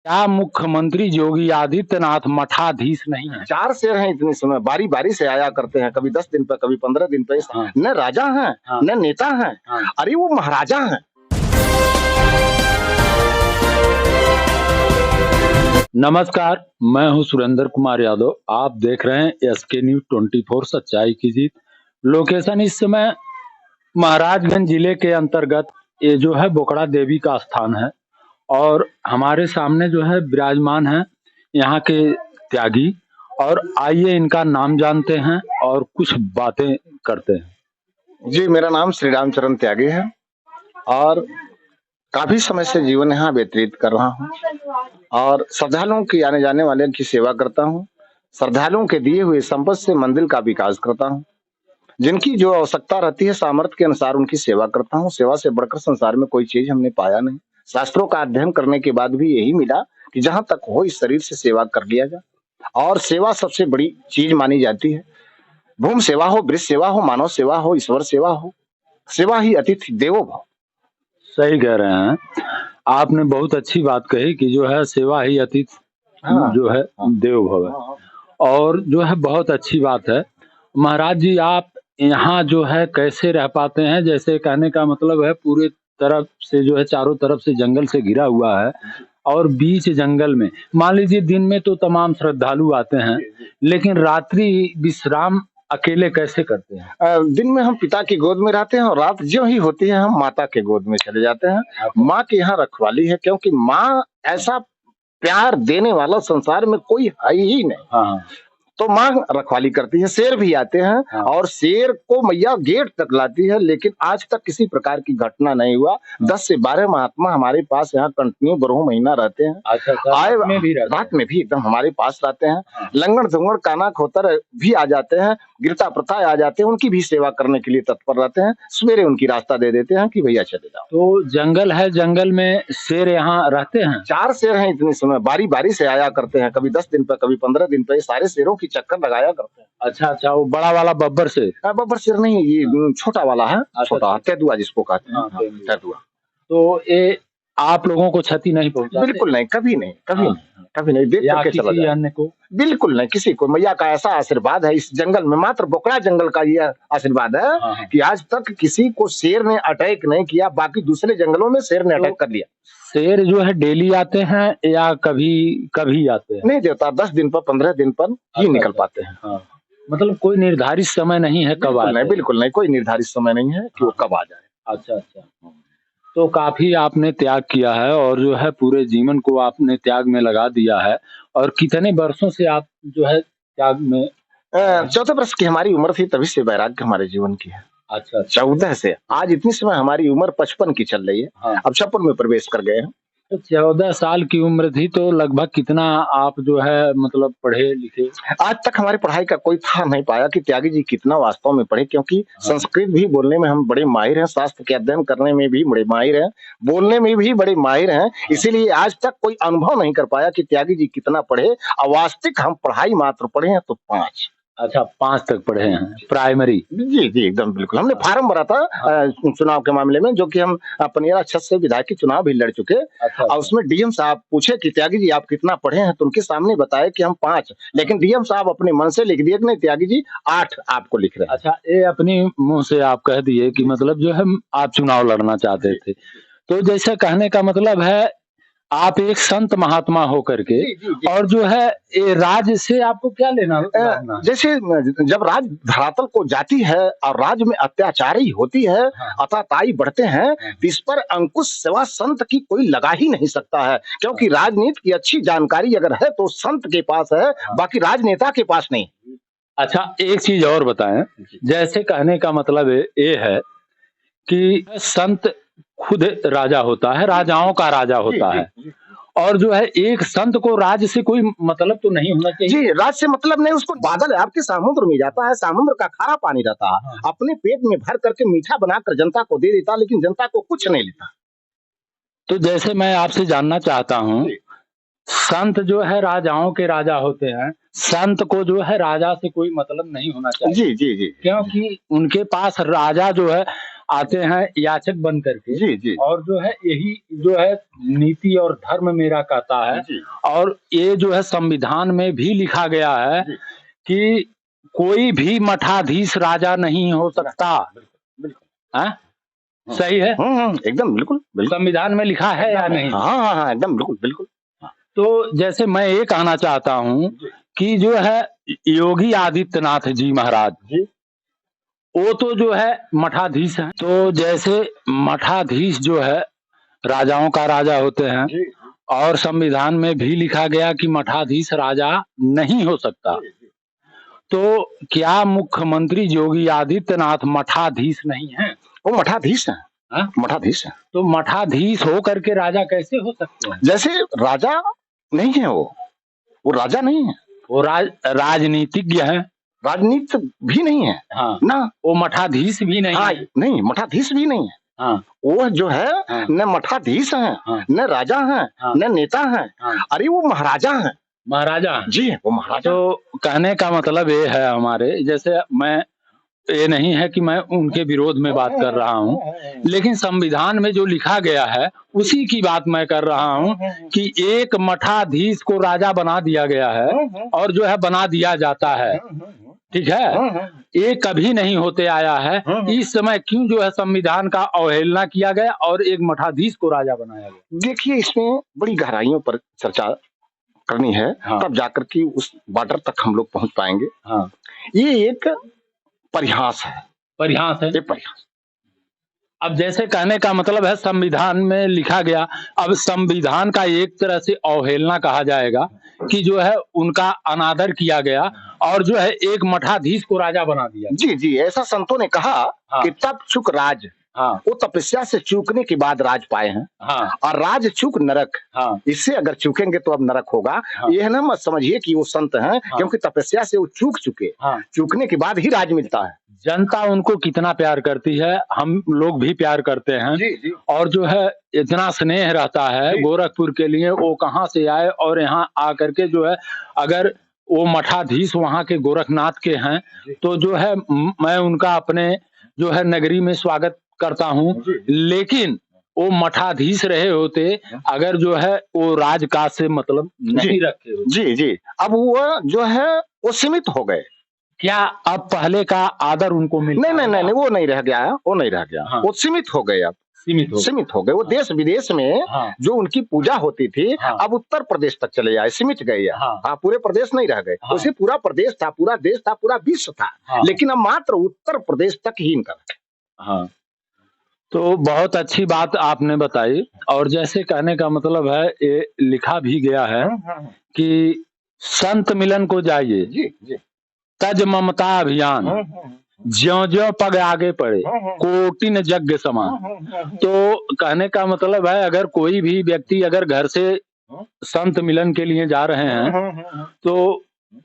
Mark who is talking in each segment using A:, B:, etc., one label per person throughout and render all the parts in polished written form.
A: क्या मुख्यमंत्री योगी आदित्यनाथ मठाधीश नहीं है?
B: 4 शेर हैं इतने समय, बारी बारी से आया करते हैं, कभी 10 दिन पे, कभी 15 दिन पे।
A: हाँ।
B: न राजा हैं,
A: हाँ।
B: न नेता हैं,
A: हाँ।
B: अरे वो महाराजा हैं।
A: नमस्कार, मैं हूं सुरेंद्र कुमार यादव। आप देख रहे हैं एसके न्यूज 24 सच्चाई की जीत। लोकेशन इस समय महाराजगंज जिले के अंतर्गत ये जो है बोकड़ा देवी का स्थान है और हमारे सामने जो है विराजमान है यहाँ के त्यागी। और आइए इनका नाम जानते हैं और कुछ बातें करते हैं।
B: जी, मेरा नाम श्री रामचरण त्यागी है और काफी समय से जीवन यहाँ व्यतीत कर रहा हूँ और श्रद्धालुओं की आने जाने वाले की सेवा करता हूँ। श्रद्धालुओं के दिए हुए संपत्ति से मंदिर का विकास करता हूँ। जिनकी जो आवश्यकता रहती है सामर्थ्य के अनुसार उनकी सेवा करता हूँ। सेवा से बढ़कर संसार में कोई चीज हमने पाया नहीं। शास्त्रों का अध्ययन करने के बाद भी यही मिला कि जहां तक हो इस शरीर से सेवा कर लिया जाए और सेवा सबसे बड़ी चीज मानी जाती है। भूम सेवा हो, वृक्ष सेवा हो, मानव सेवा हो, ईश्वर सेवा हो, सेवा ही अतिथि देवो भव।
A: सही कह रहे हैं, आपने बहुत अच्छी बात कही कि जो है सेवा ही अतिथि जो है देवो भव है और जो है बहुत अच्छी बात है। महाराज जी, आप यहाँ जो है कैसे रह पाते हैं? जैसे कहने का मतलब है पूरे तरफ से जो है चारों तरफ से जंगल से घिरा हुआ है और बीच जंगल में मान लीजिए दिन में तो तमाम श्रद्धालु आते हैं, लेकिन रात्रि विश्राम अकेले कैसे करते हैं?
B: दिन में हम पिता की गोद में रहते हैं और रात जो ही होती है हम माता के गोद में चले जाते हैं। माँ की यहाँ रखवाली है क्योंकि माँ ऐसा प्यार देने वाला संसार में कोई है ही नहीं।
A: हाँ।
B: तो माँ रखवाली करती है। शेर भी आते हैं। हाँ। और शेर को मैया गेट तक लाती है, लेकिन आज तक किसी प्रकार की घटना नहीं हुआ। हाँ। 10 से 12 महात्मा हमारे पास यहाँ कंटिन्यू 12 महीना रहते हैं।
A: अच्छा,
B: रात में भी एकदम हमारे पास रहते हैं। हाँ। लंगड़ झुंगड़ काना खोतर भी आ जाते हैं, गिरता प्रथा आ जाते हैं, उनकी भी सेवा करने के लिए तत्पर रहते हैं। सवेरे उनकी रास्ता दे देते हैं कि भैया चले जाओ।
A: तो जंगल है, जंगल में शेर यहाँ रहते हैं?
B: 4 शेर हैं इतने समय, बारी बारी से आया करते हैं, कभी 10 दिन पे, कभी 15 दिन पे। सारे शेरों की चक्कर लगाया करते हैं।
A: अच्छा, वो बड़ा वाला बब्बर शेर?
B: बब्बर शेर नहीं, ये छोटा वाला है। छोटा तेंदुआ जिसको कहते हैं।
A: हाँ,
B: तेंदुआ।
A: तो ये आप लोगों को क्षति नहीं पहुंचाते?
B: बिल्कुल नहीं, कभी नहीं, कभी नहीं, कभी नहीं। देख करके चला जाए।
A: अन्य को
B: बिल्कुल नहीं, किसी को। मैया का ऐसा आशीर्वाद है इस जंगल में, मात्र बोकड़ा जंगल का ये आशीर्वाद है कि आज तक किसी को शेर ने अटैक नहीं किया। बाकी दूसरे जंगलों में शेर ने अटैक कर लिया।
A: शेर जो है डेली आते हैं या कभी कभी आते हैं?
B: नहीं देता, 10 दिन पर 15 दिन पर ही निकल पाते हैं।
A: हाँ। मतलब कोई निर्धारित समय नहीं है कब आ जाए?
B: बिल्कुल नहीं, कोई निर्धारित समय नहीं है कि वो कब आ जाए।
A: अच्छा। तो काफी आपने त्याग किया है और जो है पूरे जीवन को आपने त्याग में लगा दिया है। और कितने वर्षों से आप जो है त्याग में?
B: 14 वर्ष की हमारी उम्र थी तभी से वैराग्य हमारे जीवन की है।
A: अच्छा।
B: 14 से आज इतनी समय हमारी उम्र 55 की चल रही है। हाँ। अब 56 में प्रवेश कर गए हैं।
A: तो 14 साल की उम्र थी तो लगभग कितना आप जो है मतलब पढ़े लिखे?
B: आज तक हमारी पढ़ाई का कोई था नहीं पाया कि त्यागी जी कितना वास्तव में पढ़े, क्योंकि संस्कृत भी बोलने में हम बड़े माहिर हैं, शास्त्र के अध्ययन करने में भी बड़े माहिर हैं, बोलने में भी बड़े माहिर हैं। इसीलिए आज तक कोई अनुभव नहीं कर पाया कि त्यागी जी कितना पढ़े। वास्तविक हम पढ़ाई मात्र पढ़े हैं तो 5।
A: अच्छा, 5 तक पढ़े हैं प्राइमरी?
B: जी एकदम बिल्कुल। हमने फार्म भरा था चुनाव के मामले में, जो कि हम पनिया छत से विधायक की चुनाव भी लड़ चुके। अच्छा। और उसमें डीएम साहब पूछे कि त्यागी जी आप कितना पढ़े हैं, तो उनके सामने बताए कि हम 5, लेकिन डीएम साहब अपने मन से लिख दिए कि नहीं त्यागी जी 8 आपको लिख रहे हैं।
A: अच्छा, ये अपनी मुंह से आप कह दिए कि मतलब जो है आप चुनाव लड़ना चाहते थे। तो जैसे कहने का मतलब है आप एक संत महात्मा होकर के जी। और जो है ये राज्य से आपको क्या लेना?
B: जैसे जब राज धरातल को जाती है और राज्य में अत्याचारी होती है, अताताई बढ़ते हैं, तो इस पर अंकुश सेवा संत की कोई लगा ही नहीं सकता है, क्योंकि राजनीति की अच्छी जानकारी अगर है तो संत के पास है, बाकी राजनेता के पास नहीं।
A: अच्छा, एक चीज और बताएं। जैसे कहने का मतलब ये है कि संत खुद राजा होता है, राजाओं का राजा होता है, और जो है एक संत को राज्य से कोई मतलब तो नहीं होना चाहिए?
B: जी, राज्य से मतलब नहीं। उसको बादल है आपके समुद्र में जाता है, समुद्र का खारा पानी रहता है। हाँ। अपने पेट में भर करके मीठा बनाकर जनता को दे देता, लेकिन जनता को कुछ नहीं लेता।
A: तो जैसे मैं आपसे जानना चाहता हूँ, संत जो है राजाओं के राजा होते हैं, संत को जो है राजा से कोई मतलब नहीं होना चाहिए।
B: जी।
A: क्योंकि उनके पास राजा जो है आते हैं याचक बन करके।
B: जी जी
A: और जो है यही जो है नीति और धर्म मेरा कहता है।
B: जी
A: और ये जो है संविधान में भी लिखा गया है
B: जी।
A: कि कोई भी मठाधीश राजा नहीं हो सकता।
B: बिल्कुल
A: हाँ? सही है,
B: एकदम बिल्कुल बिल्कुल
A: संविधान में लिखा है या नहीं?
B: हाँ हाँ हाँ एकदम बिल्कुल बिल्कुल।
A: तो जैसे मैं ये कहना चाहता हूँ कि जो है योगी आदित्यनाथ जी महाराज
B: जी
A: वो तो जो है मठाधीश हैं। तो जैसे मठाधीश जो है राजाओं का राजा होते हैं
B: जी
A: और संविधान में भी लिखा गया कि मठाधीश राजा नहीं हो सकता। तो क्या मुख्यमंत्री योगी आदित्यनाथ मठाधीश नहीं है?
B: वो मठाधीश है।
A: हाँ?
B: मठाधीश है।
A: तो मठाधीश हो करके राजा कैसे हो सकते हैं?
B: जैसे राजा नहीं है वो राजा नहीं है,
A: वो राजनीतिज्ञ है,
B: राजनीति भी नहीं है।
A: हाँ
B: ना
A: वो मठाधीश भी नहीं
B: हाँ
A: है।
B: नहीं मठाधीश भी नहीं है।
A: हाँ
B: वो जो है
A: हाँ
B: न मठाधीश है
A: हाँ
B: न राजा है
A: हाँ
B: न नेता है।
A: हाँ
B: अरे वो महाराजा है।
A: महाराजा।
B: जी वो महाराजा।
A: तो कहने का मतलब ये है हमारे, जैसे मैं ये नहीं है कि मैं उनके विरोध में बात कर रहा हूँ, लेकिन संविधान में जो लिखा गया है उसी की बात मैं कर रहा हूँ कि एक मठाधीश को राजा बना दिया गया है और जो है बना दिया जाता है। ठीक है, ये कभी नहीं होते आया है। इस समय क्यों जो है संविधान का अवहेलना किया गया और एक मठाधीश को राजा बनाया गया?
B: देखिए इसमें बड़ी गहराइयों पर चर्चा करनी है।
A: हाँ।
B: तब जाकर के उस बॉर्डर तक हम लोग पहुंच पाएंगे।
A: हाँ।
B: ये एक परिहास है।
A: परिहास है।
B: ये परिहास।
A: अब जैसे कहने का मतलब है संविधान में लिखा गया, अब संविधान का एक तरह से अवहेलना कहा जाएगा कि जो है उनका अनादर किया गया और जो है एक मठाधीश को राजा बना दिया।
B: जी जी ऐसा संतों ने कहा
A: हाँ।
B: कि तप चुक राज।
A: हाँ।
B: वो तपस्या से चूकने के बाद राज पाए हैं।
A: हाँ।
B: और राज चूक नरक।
A: हाँ।
B: इससे अगर चूकेंगे तो अब नरक होगा।
A: हाँ।
B: यह ना मत समझिए कि वो संत हैं।
A: हाँ।
B: क्योंकि तपस्या से वो चूक चुके।
A: हाँ।
B: चूकने के बाद ही राज मिलता है।
A: जनता उनको कितना प्यार करती है, हम लोग भी प्यार करते हैं।
B: जी जी
A: और जो है इतना स्नेह रहता है गोरखपुर के लिए, वो कहाँ से आए और यहाँ आकर के जो है अगर वो मठाधीश वहाँ के गोरखनाथ के हैं तो जो है मैं उनका अपने जो है नगरी में स्वागत करता हूँ। लेकिन वो मठाधीश रहे होते अगर जो है वो राजकाज से मतलब नहीं रखे होते।
B: जी जी अब वो जो है वो सीमित हो गए।
A: क्या अब पहले का आदर उनको मिल?
B: नहीं वो नहीं रह गया। वो नहीं रह गया।
A: हाँ।
B: वो सीमित हो गए। अब सीमित हो गए। वो देश विदेश में
A: हाँ।
B: जो उनकी पूजा होती थी
A: हाँ।
B: अब उत्तर प्रदेश तक चले आए, सिमट गए। हाँ। पूरे प्रदेश नहीं रह गए।
A: हाँ।
B: उसे पूरा प्रदेश था, पूरा देश था, पूरा विश्व था।
A: हाँ।
B: लेकिन अब मात्र उत्तर प्रदेश तक ही इनका।
A: हाँ। तो बहुत अच्छी बात आपने बताई। और जैसे कहने का मतलब है ये लिखा भी गया है कि संत मिलन को जाइए
B: जी जी
A: तज ममता अभियान ज्यों ज्यों पग आगे पड़े कोटिन यज्ञ समान। तो कहने का मतलब है अगर कोई भी व्यक्ति अगर घर से संत मिलन के लिए जा रहे हैं तो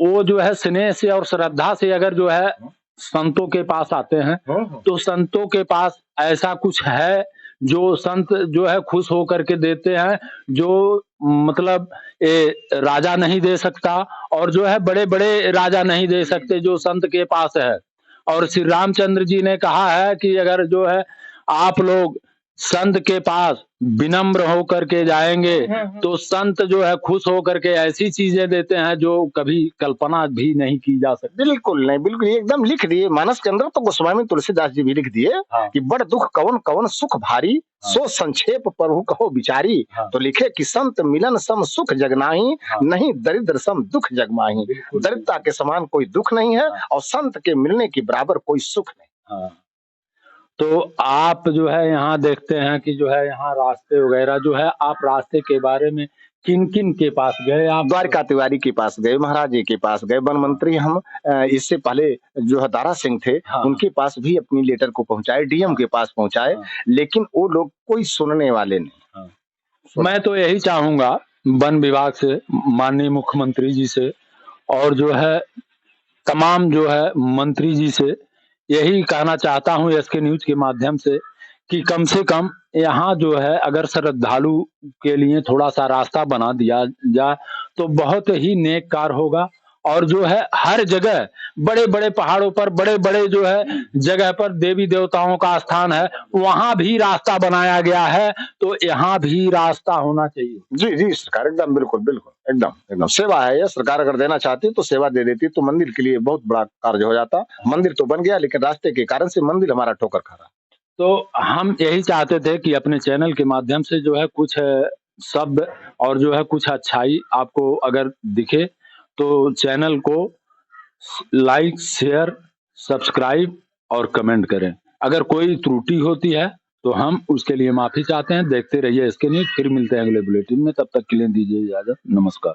A: वो जो है स्नेह से और श्रद्धा से अगर जो है संतों के पास आते हैं तो संतों के पास ऐसा कुछ है जो संत जो है खुश होकर के देते हैं, जो मतलब राजा नहीं दे सकता और जो है बड़े बड़े राजा नहीं दे सकते जो संत के पास है। और श्री रामचंद्र जी ने कहा है कि अगर जो है आप लोग संत के पास विनम्र होकर के जाएंगे तो संत जो है खुश होकर के ऐसी चीजें देते हैं जो कभी कल्पना भी नहीं की जा सकती।
B: बिल्कुल नहीं, बिल्कुल एकदम लिख दिए मानस के अंदर। तो गोस्वामी तुलसीदास जी भी लिख दिए। हाँ। कि बड़ दुख कवन कवन सुख भारी। हाँ। सो संक्षेप प्रभु कहो बिचारी। हाँ। तो लिखे कि संत मिलन सम सुख जगनाही। हाँ। नहीं दरिद्र सम दुख जगमाही। दरिद्रता के समान कोई दुख नहीं है। हाँ। और संत के मिलने के बराबर कोई सुख नहीं।
A: हाँ। तो आप जो है यहाँ देखते हैं कि जो है यहाँ रास्ते वगैरह जो है, आप रास्ते के बारे में किन किन के पास गए? आप
B: द्वारका तिवारी के पास गए, महाराज जी के पास गए, वन मंत्री हम इससे पहले जो है दारा सिंह थे। हाँ। उनके पास भी अपनी लेटर को पहुंचाए, डीएम के पास पहुंचाए। हाँ। लेकिन वो लोग कोई सुनने वाले नहीं।
A: हाँ। मैं तो यही चाहूंगा वन विभाग से, माननीय मुख्यमंत्री जी से और जो है तमाम जो है मंत्री जी से यही कहना चाहता हूँ एसके न्यूज के माध्यम से कम यहाँ जो है अगर श्रद्धालु के लिए थोड़ा सा रास्ता बना दिया जाए तो बहुत ही नेक कार्य होगा और जो है हर जगह बड़े बड़े पहाड़ों पर बड़े बड़े जो है जगह पर देवी देवताओं का स्थान है, वहां भी रास्ता बनाया गया है, तो यहाँ भी रास्ता होना चाहिए।
B: जी जी सरकार, एकदम बिल्कुल बिल्कुल, एकदम एकदम सेवा है ये। सरकार अगर देना चाहती तो सेवा दे देती, तो मंदिर के लिए बहुत बड़ा कार्य हो जाता। मंदिर तो बन गया, लेकिन रास्ते के कारण से मंदिर हमारा ठोकर खा रहा।
A: तो हम यही चाहते थे कि अपने चैनल के माध्यम से जो है कुछ शब्द और जो है कुछ अच्छाई आपको अगर दिखे तो चैनल को लाइक, शेयर, सब्सक्राइब और कमेंट करें। अगर कोई त्रुटि होती है तो हम उसके लिए माफी चाहते हैं। देखते रहिए इसके लिए, फिर मिलते हैं अगले बुलेटिन में, तब तक के लिए दीजिए इजाजत। नमस्कार।